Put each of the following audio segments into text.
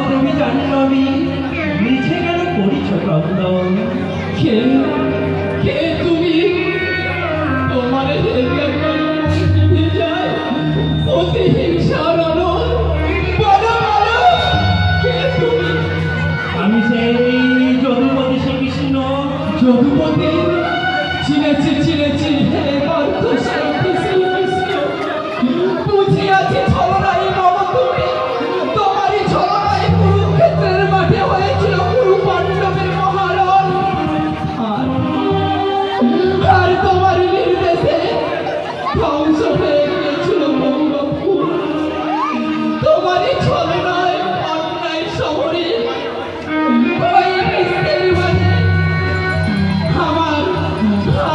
দেবী জাহ্নবী নিচে কেন করিছ ক্রন্দন? কে কে তুমি? তোমার যায় অতি হিংসার অনল। বলো বলো, কে তুমি? আমি সেই যদুপতি শ্রীকৃষ্ণ। যদুপতি? চিনেছি চিনেছি, হে পার্থসারথী শ্রীকৃষ্ণ। বুঝিয়াছি ছলনাই মম তুমি। তোমারই ছলনায় কুরুক্ষেত্রের মাঠে হয়েছিল কুরু পাণ্ডবের মহারণ। আর তোমার নির্দেশে ধ্বংস হয়ে গিয়েছিল গঙ্গাপুর। তোমারই ছলনায় অন্যায় শহরে ওই বিশ্বের মাঝে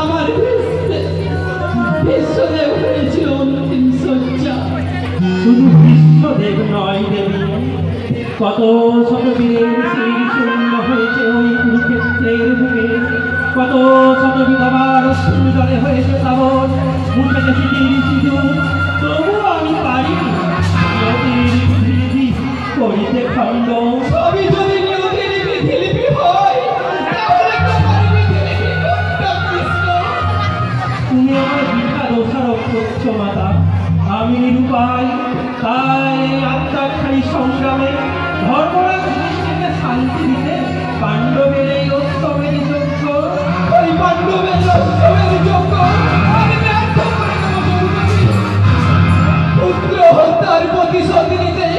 আমার বিশ্বদেব হয়েছিল অন্তিম শয্যা। শুধু বিশ্বদেব নয় দেবী, কত শত বীরের শির শূন্য হয়েছে ওই কুরুক্ষেত্রের বুকে। কত শত বিধবার অশ্রু জলে হয়েছে তাবৎ মুখে স্মৃতির সিঁদুর। তবু আমি পারি নদীর বিধি করিতে খণ্ড। সবই যদি নিয়তির বিধিলিপি হয়, তাহলে তোমার বিধিলিপি কোনটা কৃষ্ণ? তুমি আমার বিখ্যাত দোষারোপ করছো মাতা, আমি নিরুপায়। তাই আত্মাখানি সংগ্রামে ধর্মরাজ যুধিষ্ঠিরকে শান্তি দিতে পাণ্ডবের এই উৎসবের যোগ্য। ওই পাণ্ডবের উৎসবের যোগ্য আমি ব্যর্থ করে দেব যদুপতি। পুত্র হত্যার প্রতিশোধ নিতে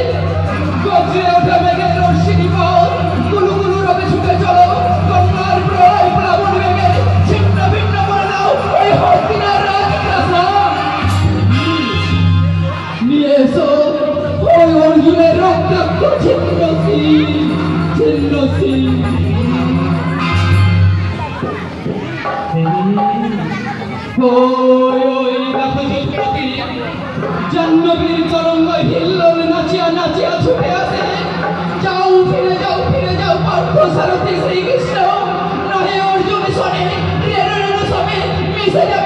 গজরে ওঠা মেঘের রশ্মি পথ গুলু গুলু রবে ছুটে চলো। গঙ্গার প্রলয় প্লাবন বেগে ছিন্ন ভিন্ন করে দাও ওই হস্তিনার রাজপ্রাসাদ। নিয়ে এসো ওই অর্জুনের রক্তাক্ত ছিন্নশীল ছিন্নশীল। ওই ওই দেখো যদুপতি, জাহ্নবীর তরঙ্গ হিল্লোল নাচিয়া নাচিয়া ছুটে আসে। যাও ফিরে যাও পার্থসারথী শ্রীকৃষ্ণ। নহে অর্জুন শোনে রেণ সবে মিশে যাবে